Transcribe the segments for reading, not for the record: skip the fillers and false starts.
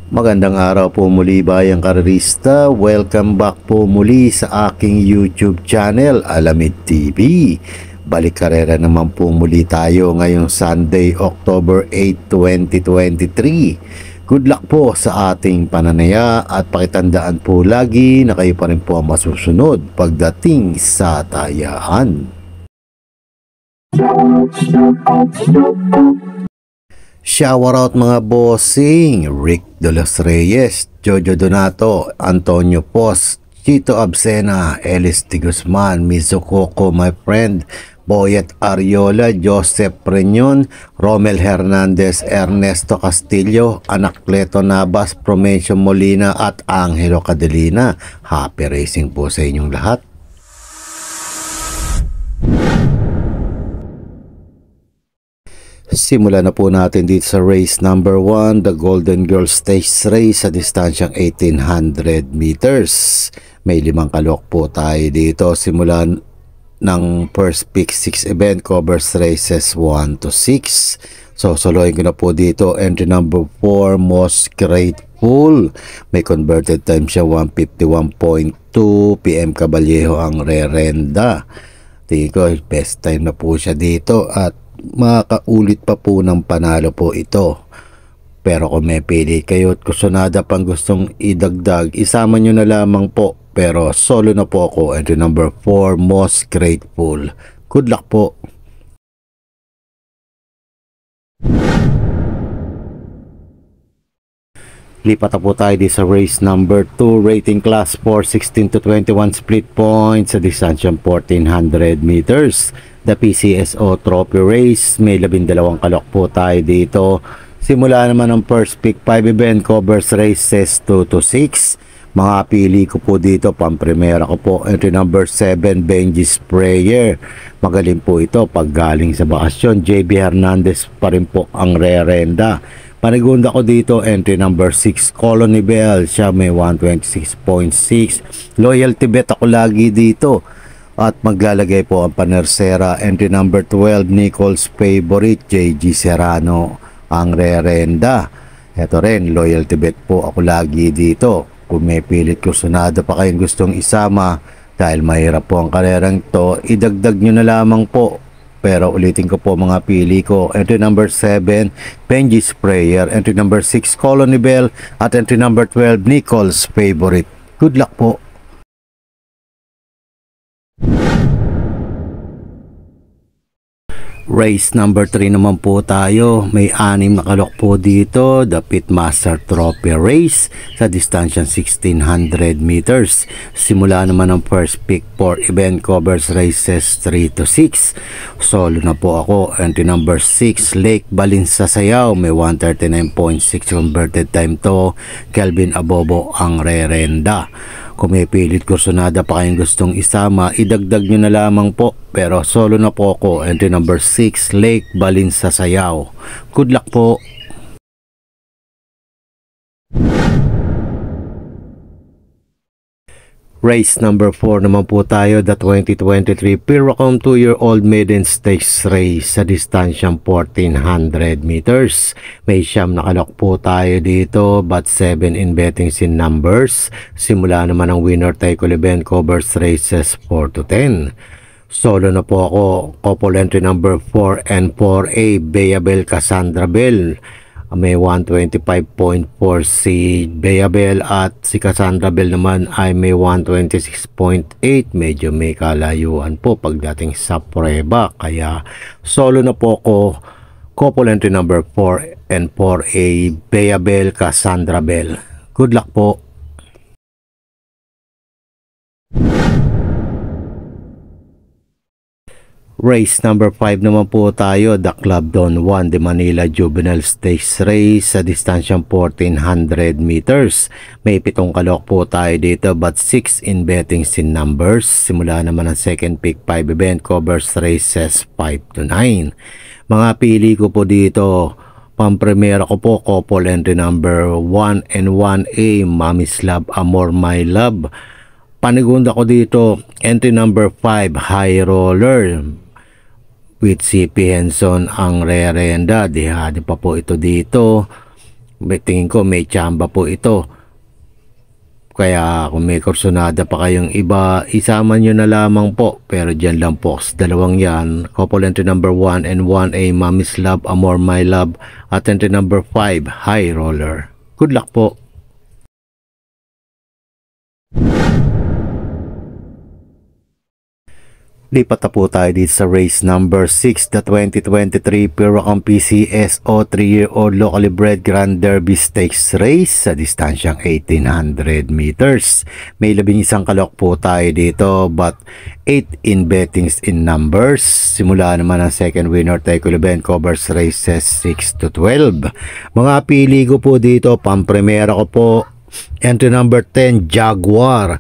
Magandang araw po muli bayang karerista. Welcome back po muli sa aking YouTube channel, Alamid TV. Balik karera naman po muli tayo ngayong Sunday, October 8, 2023. Good luck po sa ating pananaya at pakitandaan po lagi na kayo pa rin po ang masusunod pagdating sa tayahan. Shower out mga bossing, Rick De Los Reyes, Jojo Donato, Antonio Pos, Chito Absena, Elis de Guzman, Mizukoko my friend, Boyet Ariola, Joseph Preñon, Romel Hernandez, Ernesto Castillo, Anacleto Navas, Promencio Molina at Angelo Cadelina. Happy racing po sa inyong lahat. Simulan na po natin dito sa race number 1, the Golden Girl Stakes Race sa distansyang 1800 meters. May 5 kalok po tayo dito. Simulan ng first pick 6 event, covers races 1 to 6. So soloyin ko na po dito entry number 4, Most Grateful. May converted time siya 151.2 PM Caballejo ang rerenda. Tingin ko best time na po siya dito at makaulit pa po ng panalo po ito. Pero kung may pili kayo at kusonada pang gustong idagdag, isama nyo na lamang po. Pero solo na po ako, entry number 4, Most Grateful. Good luck po. Lipat na po tayo di sa race number 2, rating class 4, 16 to 21 split points sa distansyang 1400 meters. The PCSO Trophy Race, may 12 kalok po tayo dito. Simula naman ang first pick 5 event, covers races 2 to 6. Mga pili ko po dito, pamprimera ko po, entry number 7, Benji Sprayer. Magaling po ito pag galing sa bakasyon. JB Hernandez pa rin po ang rerenda. Panigunda ko dito, entry number 6, Colony Bell. Siya may 126.6. Loyalty bet ako lagi dito. At maglalagay po ang panersera, entry number 12, Nichols Favorite, JG Serrano ang rerenda. Ito rin, loyalty bet po ako lagi dito. Kung may pilit kusonada pa kayong gustong isama, dahil mahirap po ang karerang to, idagdag nyo na lamang po. Pero ulitin ko po mga pili ko, entry number 7, Benji Sprayer, entry number 6, Colony Bell, at entry number 12, Nichols Favorite. Good luck po. Race number 3 naman po tayo. May 6 na kalok po dito. The Pitmaster Trophy Race sa distansyang 1600 meters. Simula naman ang first pick 4 event, covers races 3 to 6. Solo na po ako. Entry number 6, Lake Balinsa Sayaw. May 139.6 converted time to. Kelvin Abobo ang rerenda. Kung may pilit kusonada pa kayong gustong isama, idagdag nyo na lamang po. Pero solo na po ako, entry number 6, Lake Balinsa Sayaw. Good luck po. Race number 4 naman po tayo, the 2023 Piracom 2-year-old maiden stakes race sa distansyang 1400 meters. May 9 na kalok po tayo dito, but 7 in bettings in numbers. Simula naman ang winner tackle event, covers races 4 to 10. Solo na po ako, couple entry number 4 and 4A, Beabel Cassandra Bell. May 125.4 si Beabel at si Cassandra Bell naman ay may 126.8. Medyo may kalayuan po pagdating sa prueba. Kaya solo na po ako, couple entry number 4 and 4A, Beabel Cassandra Bell. Good luck po. Race number 5 naman po tayo, the Club Don Juan de Manila Juvenile Stakes Race sa distansyang 1400 meters. May 7 kalok po tayo dito, but 6 in bettings in numbers. Simula naman ang second pick 5 event, covers races 5 to 9. Mga pili ko po dito, pampremera ko po, couple entry number 1 and 1A, Mommy's Love, Amor My Love. Panigunda ko dito, entry number 5, High Roller. with CP Henson ang rerenda. Dihado pa po ito dito. Tingin ko may tsamba po ito. Kaya kung may kursonada pa kayong iba, isama nyo na lamang po. Pero dyan lang po sa dalawang yan. Couple entry number 1 and 1A, Mommy's Love, Amor My Love. At entry number 5, High Roller. Good luck po. Lipat na po tayo dito sa race number 6, the 2023 Piracam PCSO 3-year-old locally bred Grand Derby Stakes race sa distansyang 1800 meters. May 11 kalok po tayo dito but 8 in bettings in numbers. Simula naman ang second winner Teco Leben covers races 6 to 12. Mga pili ko po dito, pampremera ko po entry number 10 Jaguar.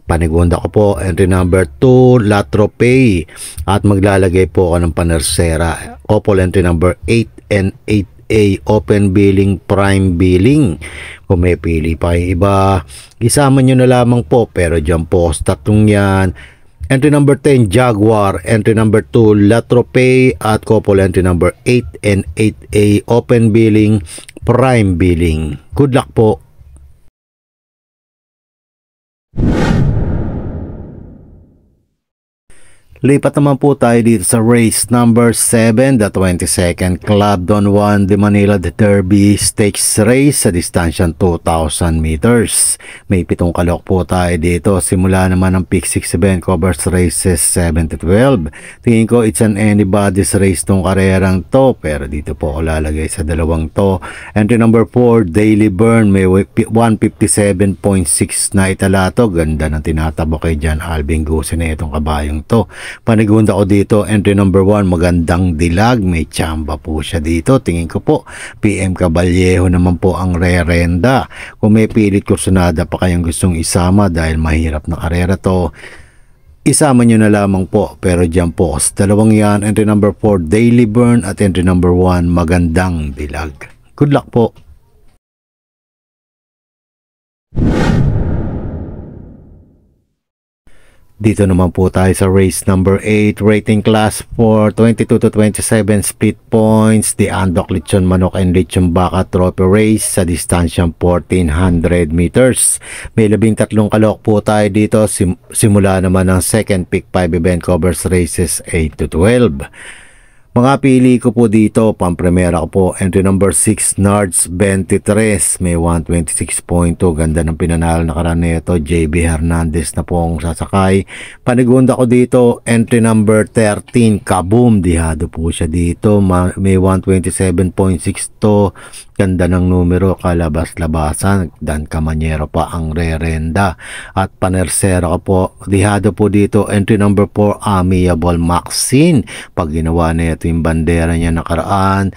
Panigunda ko po entry number 2 La Tropez at maglalagay po ako ng panersera. Couple entry number 8 and 8A open billing prime billing. Kung may pili pa yung iba, isama nyo na lamang po, pero dyan po sa tatlong yan, entry number 10 Jaguar, entry number 2 La Tropez at couple entry number 8 and 8A open billing prime billing. Good luck po. Lipat naman po tayo dito sa race number 7, the 22nd Club Don Juan de Manila Derby Stakes Race sa distansyang 2,000 meters. May 7 kalok po tayo dito. Simula naman ang Pick 6 event covers races 7 to 12. Tingin ko it's an anybody's race tong karerang to, pero dito po ako lalagay sa dalawang to. Entry number 4 Daily Burn, may 157.6 na italato. Ganda ng tinatabo kay John Alvin Guse na itong kabayong to. Panigunda ko dito, entry number 1, magandang dilag, may tsamba po siya dito. Tingin ko po, PM Caballejo naman po ang rerenda. Kung may pilit kursonada pa kayong gustong isama dahil mahirap na karera to, isama nyo na lamang po. Pero dyan po, sa dalawang yan, entry number 4, Daily Burn at entry number 1, magandang dilag. Good luck po. Dito naman po tayo sa race number 8, rating class for 22 to 27 split points, the Andok Lechon Manok and Lechon Baka Trophy Race sa distansyang 1400 meters. May 13 kalok po tayo dito. Simula naman ang second pick 5 event covers races 8 to 12. Mga pili ko po dito, pampremera ko po, entry number 6, Nards 23, may 126.2, ganda ng pinanalo na karan nito, JB Hernandez na pong sasakay. Panigunda ko dito, entry number 13, Kaboom, dihado po siya dito, may 127.62, ganda ng numero, kalabas-labasan, Dan Camanyero pa ang rerenda. At panersera ko po, dihado po dito, entry number 4, Amiable Maxine, pag ginawa na ito yung bandera niya nakaraan,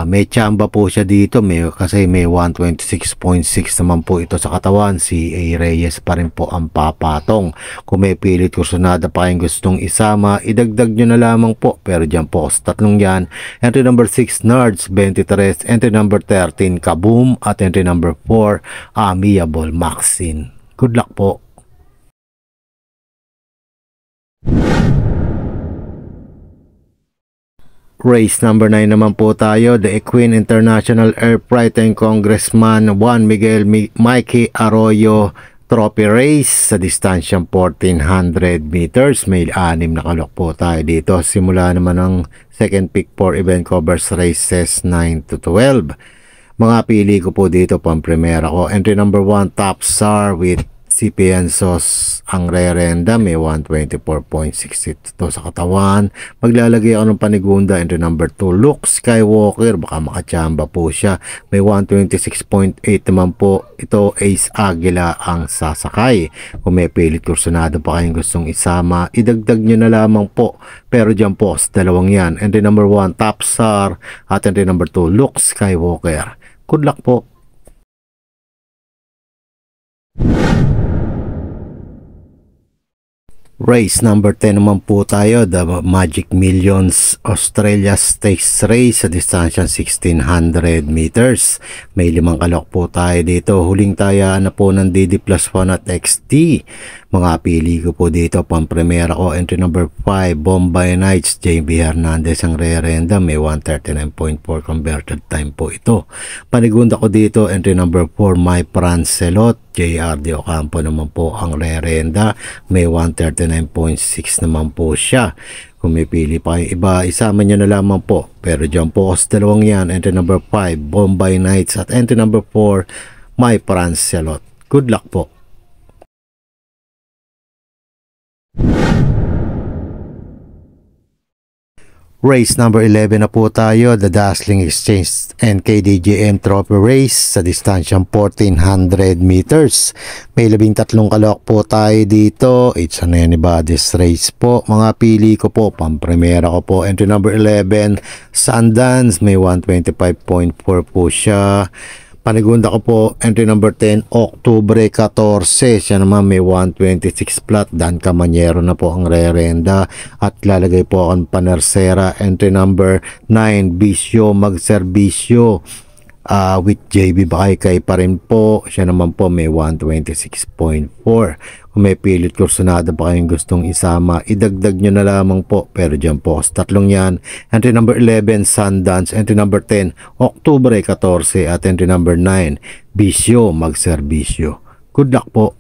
may tsamba po siya dito, kasi may 126.6 naman po ito sa katawan. Si A. Reyes pa rin po ang papatong. Kung may pilit kursonada pa kayong gustong isama, idagdag nyo na lamang po. Pero dyan po sa tatlong yan, entry number 6 Nards 23, entry number 13 Kaboom at entry number 4 Amiable Maxine. Good luck po. Race number 9 naman po tayo, the Equine International Air Pride and Congressman Juan Miguel Mikey Arroyo Trophy Race sa distansyang 1400 meters. May 6 na kalok po tayo dito. Simula naman ang second pick 4 event covers races 9 to 12. Mga pili ko po dito, pang-primera ko, entry number 1 Top Star with CPN Sauce ang rerenda, may 124.62 sa katawan. Maglalagay ako ng panigunda, entry number 2 Luke Skywalker, baka makachamba po siya, may 126.8 naman po. Ito Ace Aguila ang sasakay. Kung may pilit kursonado pa kayong gustong isama, idagdag nyo na lamang po. Pero dyan po sa dalawang yan, entry number 1 Top Star at entry number 2 Luke Skywalker. Good luck po. Race number 10 naman po tayo, the Magic Millions Australia Stakes Race sa distansyang 1600 meters. May 5 kalok po tayo dito. Huling tayaan na po ng DD Plus 1 at XT. Mga pili ko po dito, pampremera ko, entry number 5, Bombay Knights, JB Hernandez ang re-renda, may 139.4 converted time po ito. Panigunda ko dito, entry number 4, My Prancelot, JRD Ocampo naman po ang re-renda, may 139.6 naman po siya. Kung may pili pa yung iba, isama nyo na lamang po. Pero dyan po sa dalawang yan, entry number 5, Bombay Knights at entry number 4, My Prancelot. Good luck po. Race number 11 na po tayo, the Dazzling Exchange NKDJM Trophy Race sa distansyang 1400 meters. May 13 kalok po tayo dito. It's an anybody's race po. Mga pili ko po, pampremera ko po, entry number 11, Sundance, may 125.4 po siya. Panigunda ko po, entry number 10, Oktubre 14. Siya naman may 126 flat. Dan Camanyero na po ang re-renda. At lalagay po ako ng panersera, entry number 9, Bisyo Magserbisyo. With JB Bakaykay pa rin po. Siya naman po may 126.4. Kung may pilit kursunada pa kayong gustong isama, idagdag nyo na lamang po. Pero dyan po sa tatlong yan, entry number 11, Sundance, entry number 10, Oktubre 14, at entry number 9, Bisyo Magserbisyo. Good luck po.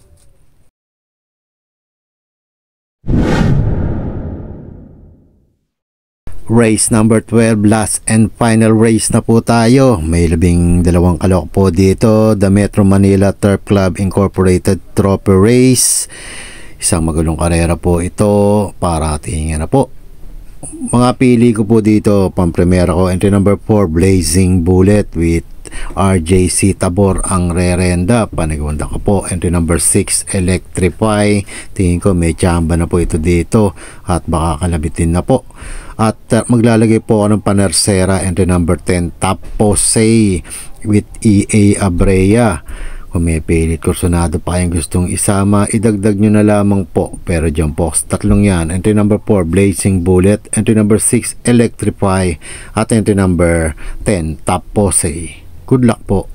Race number 12, last and final race na po tayo. May 12 kalok po dito. The Metro Manila Turf Club Incorporated Trophy Race. Isang magulong karera po ito. Para tingin na po. Mga pili ko po dito, pampremera ko, entry number 4, Blazing Bullet with RJC Tabor ang re-renda. Panigunda ko po, entry number 6, Electrify. Tingin ko may chamba na po ito dito at baka kalabitin na po. At maglalagay po ako ng panersera, entry number 10, Top Posey with EA Abrea. Kung may pilit kursunado pa yung gustong isama, idagdag nyo na lamang po. Pero dyan po sa tatlong yan, entry number 4, Blazing Bullet, entry number 6, Electrify, at entry number 10, Top Posey. Good luck po.